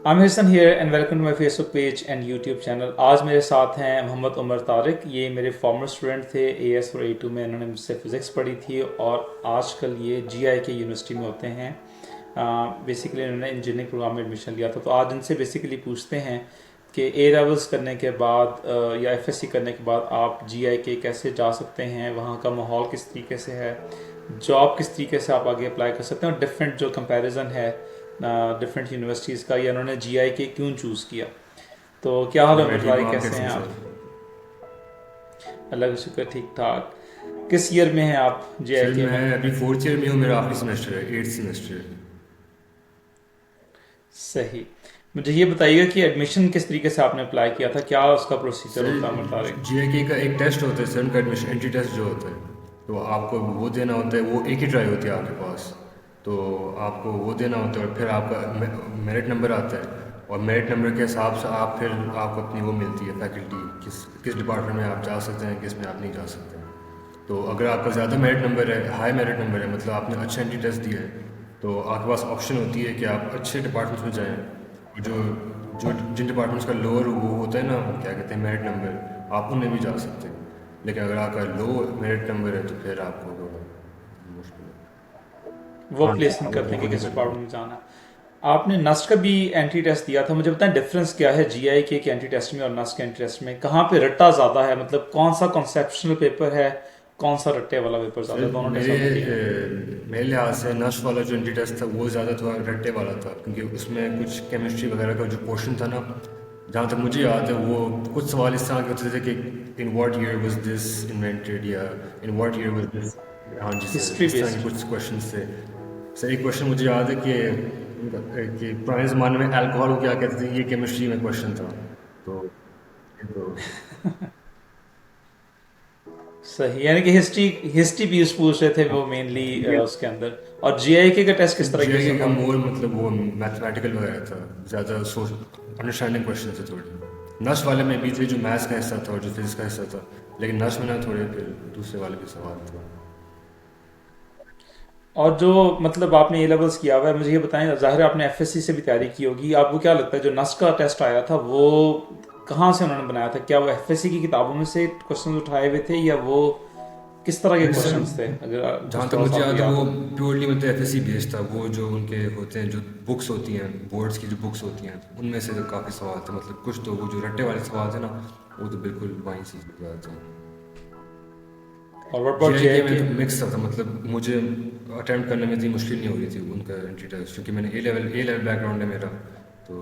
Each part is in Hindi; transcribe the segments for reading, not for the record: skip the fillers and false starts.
I'm Hirsan here and welcome to my Facebook page and YouTube channel. आज मेरे साथ हैं मोहम्मद उमर तारिक। ये मेरे फॉर्मर स्टूडेंट थे AS और A2 में। इन्होंने मुझसे फिज़िक्स पढ़ी थी और आजकल ये GI के यूनिवर्सिटी में होते हैं। बेसिकली इन्होंने इंजीनियरिंग प्रोग्राम में एडमिशन लिया था। तो आज इनसे बेसिकली पूछते हैं कि A लेवल्स करने के बाद या FSC करने के बाद आप GI के कैसे जा सकते हैं, वहाँ का माहौल किस तरीके से है, जॉब किस तरीके से आप आगे अप्लाई कर सकते हैं, और डिफरेंट जो कंपैरिजन है डिफरेंट यूनिवर्सिटीज़ का, या उन्होंने GI के क्यों चूज़ किया। तो क्या हाल है मैं उमर ठीक हूँ। तारिक, आप कैसे कैसे हैं हैं आप? सर? अल्लाह का शुक्र, ठीक ठाक। किस ईयर में हैं आप GI सर के मैं में? अभी फोर्थ ईयर में हूँ। मेरा आखिरी सेमेस्टर है, 8th सेमेस्टर है। सही। मुझे ये बताइएगा कि एडमिशन किस तरीके से आपने अप्लाई किया था, क्या उसका प्रोसीजर सर होता है उमर तारिक? GIK का एक टेस्ट होता है सर, उनका एडमिशन एंट्री टेस्ट जो होता है, तो आपको वो देना होता है। वो एक ही ट्राई होती है आपके पास, तो आपको वो देना होता है। और फिर आपका मेरिट नंबर आता है, और मेरिट नंबर के हिसाब से फिर आपको अपनी वो मिलती है फैकल्टी, किस डिपार्टमेंट में आप जा सकते हैं, किस में आप नहीं जा सकते हैं। तो अगर आपका ज़्यादा मेरिट नंबर है, हाई मेरिट नंबर है, मतलब आपने अच्छा एंट्री टेस्ट दिया है, तो आपके पास ऑप्शन होती है कि आप अच्छे डिपार्टमेंट्स में जाएं। और जो जो जिन डिपार्टमेंट्स का लोअर वो होता है ना, क्या कहते हैं, मेरिट नंबर, आप उनमें भी जा सकते हैं। लेकिन अगर आपका लो मेरिट नंबर है तो फिर आपको थोड़ा मुश्किल है। वो हाँ जी, प्लेसमेंट करते वो हैं कि खुद ही किस करना डिपार्टमेंट है। में जाना है। आपने नस्ट का भी एंट्री टेस्ट दिया था, मुझे बताएं डिफरेंस क्या है GI के एंट्री टेस्ट में और नस्ट के एंट्री टेस्ट में? कहाँ पे रट्टा ज़्यादा है, मतलब कौन सा कॉन्सेप्शनल पेपर है, कौन सा रट्टे वाला पेपर ज़्यादा सर है? दोनों टेस्ट मेरे आप बताइए। मेरे लिहाज से नर्स वाला जो एंट्री टेस्ट था वो ज़्यादा थोड़ा रट्टे वाला था, क्योंकि उसमें कुछ केमिस्ट्री वगैरह का जो पोर्शन था ना, जहाँ तक मुझे याद है, वो कुछ सवाल इस तरह के होते थे कि in what year was this invented, या in what year was this. हाँ जी सर, हिस्ट्री इस तरह के बेस्ड। कुछ क्वेश्चन थे। सर एक क्वेश्चन मुझे याद है कि पुराने ज़माने में अल्कोहल को क्या कहते थे, ये केमिस्ट्री में क्वेश्चन था। तो तो सही, यानी कि हिस्ट्री हिस्ट्री भी पूछ रहे थे वो मेनली उसके अंदर। और GI का टेस्ट किस तरह के GIK से का था? मोर मतलब वो मैथमेटिकल वगैरह था, ज़्यादा सोच अंडरस्टैंडिंग क्वेश्चन थे थोड़े। नर्स वाले में भी थे जो मैथ्स का हिस्सा था और जो फिजिक्स का हिस्सा था, लेकिन नर्स में ना थोड़े फिर दूसरे वाले भी सवाल थे। और जो मतलब आपने A लेवल्स किया हुआ है, मुझे ये बताएं, ज़ाहिर है आपने FSC से भी तैयारी की होगी, आपको क्या लगता है जो नस्ट का टेस्ट आया था वो कहाँ से उन्होंने बनाया था? क्या वो FSC की किताबों में से क्वेश्चन उठाए हुए थे, या वो किस तरह के नहीं सर, क्वेश्चंस थे? अगर जहाँ कुछ तक थोड़ा सा मुझे आपको याद है याद वो हो। प्योरली मतलब FSC बेस्ड था। वो जो उनके होते हैं, जो बुक्स होती हैं, बोर्ड्स की जो बुक्स होती हैं, उनमें से तो काफ़ी सवाल थे। मतलब कुछ तो वो जो रट्टे वाले सवाल थे ना, वो तो बिल्कुल वहीं से ज़्यादा थे। और व्हाट अबाउट GIK GI में के? तो मिक्स था, मतलब मुझे अटेम्प्ट करने में इतनी मुश्किल नहीं हो रही थी उनका एंट्री टेस्ट, क्योंकि मैंने A लेवल बैकग्राउंड है मेरा, तो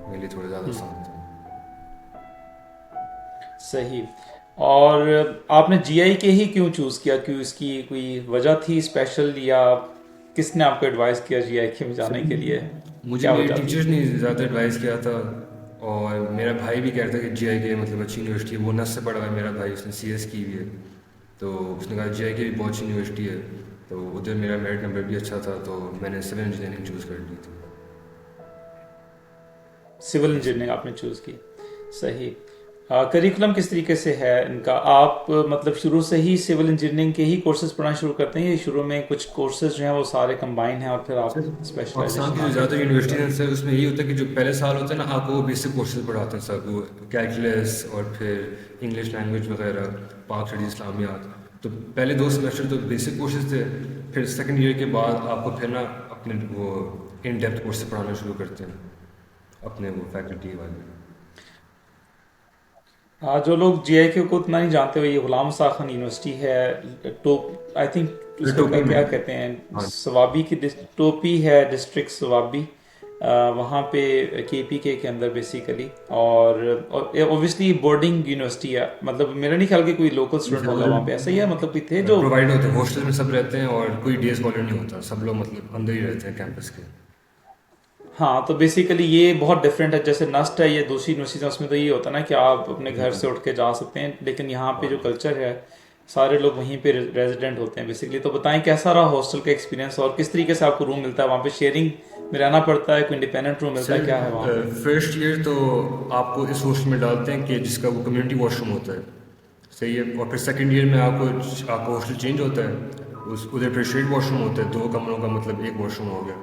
मेरे लिए थोड़ा ज़्यादा आसान था। सही। और आपने GI के ही क्यों चूज़ किया? क्यों, इसकी कोई वजह थी स्पेशल, या किसने आपको एडवाइस किया GI के में सर जाने के लिए? मुझे क्या मेरे वजह थी? टीचर्स ने ज़्यादा एडवाइस किया था, और मेरा भाई भी कहता है कि GIK मतलब अच्छी यूनिवर्सिटी है। वो नस से पढ़ा हुआ है मेरा भाई, उसने CS की हुई है, तो उसने कहा GIK भी बहुत अच्छी यूनिवर्सिटी है। तो उधर मेरा मेरिट नंबर भी अच्छा था, तो मैंने सिविल इंजीनियरिंग चूज़ कर ली थी। सिविल जी सर। इंजीनियरिंग आपने चूज़ की। सही। करिकुलम किस तरीके से है इनका? आप मतलब शुरू से ही सिविल इंजीनियरिंग के ही कोर्सेज पढ़ना शुरू करते हैं, या शुरू में कुछ कोर्सेज जो हैं वो सारे कंबाइन हैं और फिर आप सर पाकिस्तान स्पेशलाइजेशन की जो आगे ज़्यादा करते यूनिवर्सिटी हैं? है सर, उसमें यही होता है कि जो पहले साल होता है ना, आपको वो बेसिक कोर्सेज पढ़ाते हैं सब, वो कैलकुलस और फिर इंग्लिश लैंग्वेज वगैरह, पाक स्टडीज, इस्लामियात। तो पहले 2 सेमेस्टर तो बेसिक कोर्सेज थे, फिर सेकंड ईयर के बाद आपको फिर ना अपने वो इन डेप्थ कोर्सेज पढ़ाना शुरू करते हैं, अपने वो फैकल्टी वाले। जो लोग GI के को उतना नहीं जानते हुए, ये गुलाम मुस्तफा खान यूनिवर्सिटी है, टोप आई थिंक फिर उसको टोपी में। क्या कहते हैं, हाँ। सवाबी की टोपी है डिस्ट्रिक्ट सवाबी। वहाँ पे KPK के अंदर बेसिकली। और ओबियसली बोर्डिंग यूनिवर्सिटी है, मतलब मेरा नहीं ख्याल कि कोई लोकल स्टूडेंट होगा वहाँ पे, ऐसा ही है, मतलब कोई थे जो। प्रोवाइड होते हैं, हॉस्टल में सब रहते हैं, और कोई डे स्कॉलर नहीं होता, सब लोग मतलब अंदर ही रहते हैं कैंपस के। हाँ, तो बेसिकली ये बहुत डिफरेंट है। जैसे नस्ट है, ये दूसरी यूनिवर्सिटी है, उसमें तो ये होता है ना कि आप अपने घर से उठ के जा सकते हैं, लेकिन यहाँ पे जो हाँ। कल्चर है, सारे लोग वहीं पे रेजिडेंट होते हैं बेसिकली। तो बताएं कैसा रहा हॉस्टल का एक्सपीरियंस, और किस तरीके से आपको रूम मिलता है वहाँ पे? शेयरिंग में रहना पड़ता है, कोई इंडिपेंडेंट रूम मिलता है, क्या है वहाँ पे? सर फर्स्ट ईयर तो आपको इस हॉस्टल में डालते हैं कि जिसका वो कम्युनिटी वॉशरूम होता है, सही है। और फिर सेकंड ईयर में आपको हॉस्टल चेंज होता है, उस उधर फिर शेड वॉशरूम होता है, 2 कमरों का मतलब एक वॉशरूम हो गया।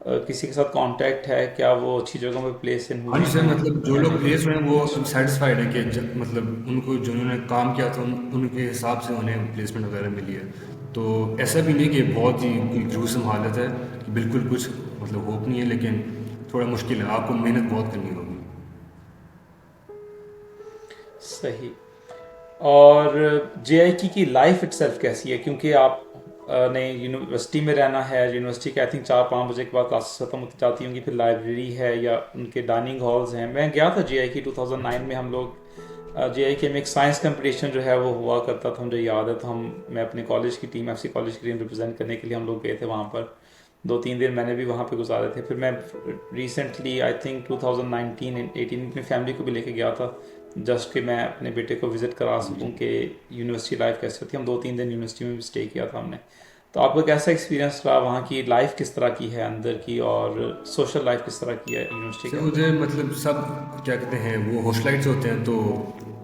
किसी के साथ कांटेक्ट है, क्या वो अच्छी जगहों पे प्लेस इन हाँ हुए जी सर, हैं मतलब जो लोग कैंडिडेट? प्लेस हुए हैं वो सेटिस्फाइड है कि मतलब उनको जो उन्होंने काम किया था उनके हिसाब से उन्हें प्लेसमेंट वगैरह मिली है। तो ऐसा भी नहीं कि बहुत ही कोई ग्रूसम हालत है कि बिल्कुल कुछ मतलब होप नहीं है, लेकिन थोड़ा मुश्किल है, आपको मेहनत बहुत करनी होगी। सही। और जेआईकी की लाइफ इटसेल्फ कैसी है, क्योंकि आप ने यूनिवर्सिटी में रहना है, यूनिवर्सिटी के आई थिंक 4-5 बजे के बाद क्लासेस खत्म होती जाती होंगी, फिर लाइब्रेरी है या उनके डाइनिंग हॉल्स हैं। मैं गया था जेआईकी 2009 में, हम लोग जेआईके में एक साइंस कंपटीशन जो है वो हुआ करता था, मुझे याद है। तो मैं अपने कॉलेज की टीम, एफसी कॉलेज की टीम रिप्रेजेंट करने के लिए हम लोग गए थे वहाँ पर। 2-3 दिन मैंने भी वहाँ पे गुजारे थे। फिर मैं रिसेंटली आई थिंक 2019-18 अपनी फैमिली को भी लेके गया था, जस्ट कि मैं अपने बेटे को विज़िट करा सकूं जी। कि यूनिवर्सिटी लाइफ कैसी होती है। हम 2-3 दिन यूनिवर्सिटी में भी स्टे किया था हमने। तो आपका कैसा एक्सपीरियंस रहा, वहाँ की लाइफ किस तरह की है अंदर की, और सोशल लाइफ किस तरह की है यूनिवर्सिटी के सर अंदर? उधर मतलब सब क्या कहते हैं वो हॉस्टलाइट्स होते हैं, तो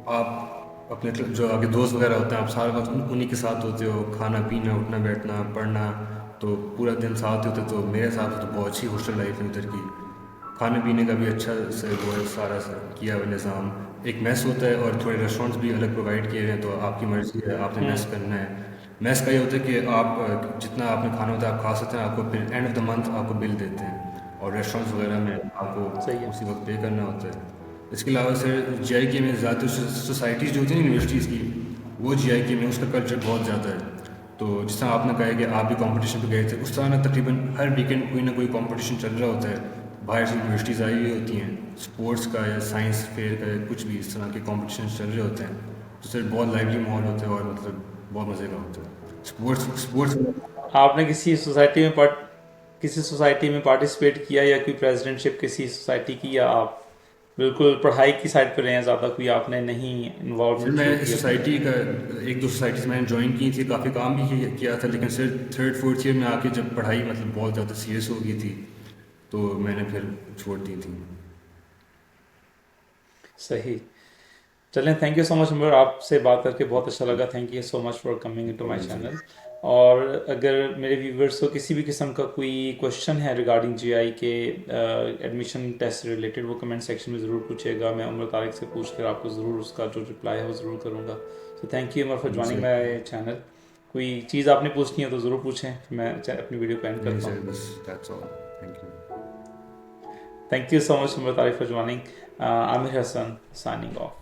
आप अपने जो आपके दोस्त वगैरह होते हैं आप सारा वक्त उन्हीं के साथ होते हो, खाना पीना उठना बैठना पढ़ना, तो पूरा दिन साथ होते। तो मेरे हिसाब से तो बहुत अच्छी हॉस्टल लाइफ है उधर की। खाने पीने का भी अच्छा से वो है, सारा किया हुआ निज़ाम। एक मेस होता है और थोड़े रेस्टोरेंट्स भी अलग प्रोवाइड किए हुए हैं, तो आपकी मर्ज़ी है आपने मेस करना है। मेस का ये होता है कि आप जितना आपने खाना होता है आप खा सकते हैं, आपको फिर एंड ऑफ द मंथ आपको बिल देते हैं। और रेस्टोरेंट्स वगैरह में आपको सही है। उसी वक्त पे करना होता है। इसके अलावा सर जीआईके में ज़्यादातर सोसाइटीज़ जो होती हैं यूनिवर्सिटीज़ की, वो जीआईके में उसका कल्चर बहुत ज़्यादा है। तो जिस तरह आपने कहा है कि आप भी कंपटीशन पे गए थे, उस तरह ना तकरीबन हर वीकेंड कोई ना कोई कंपटीशन चल रहा होता है। बाहर से यूनिवर्सिटीज़ आई हुई होती हैं, स्पोर्ट्स का या साइंस फेयर का या कुछ भी इस तरह के कंपटीशन चल रहे होते हैं। तो सर बहुत लाइवली माहौल होता है और मतलब बहुत मज़े का होता है। स्पोर्ट्स स्पोर्ट्स आपने किसी सोसाइटी में पार्टिसिपेट किया, या कोई प्रेसिडेंटशिप किसी सोसाइटी की, या आप बिल्कुल पढ़ाई की साइड पर रहे हैं ज़्यादा, कोई आपने नहीं सर इन्वॉल्वमेंट मैं शो इस की अपनी? सोसाइटी का एक दो सोसाइटीज़ मैंने ज्वाइन की थी, काफ़ी काम भी किया था, लेकिन सर थर्ड फोर्थ ईयर में आके जब पढ़ाई मतलब बहुत ज़्यादा सीरियस हो गई थी, तो मैंने फिर छोड़ दी थी। सही। चलें, thank you so much Umar, आपसे बात करके बहुत अच्छा लगा। Thank you so much for coming into my problem channel. Sir. और अगर मेरे व्यूवर्स को किसी भी किस्म का कोई क्वेश्चन है रिगार्डिंग जीआई के एडमिशन टेस्ट से रिलेटेड, वो कमेंट सेक्शन में ज़रूर पूछेगा। मैं उमर तारिक से पूछ कर आपको ज़रूर उसका जो रिप्लाई है वो ज़रूर करूँगा। So thank you Umar for जी ज्वाइनिंग सर। My channel. कोई चीज़ आपने पूछनी है तो ज़रूर पूछें, फिर मैं अपनी वीडियो को एंड नहीं करता सर, हूँ। बस that's all. Thank you. Thank you so much Umar Tariq for joining. Aamir Hasan signing of.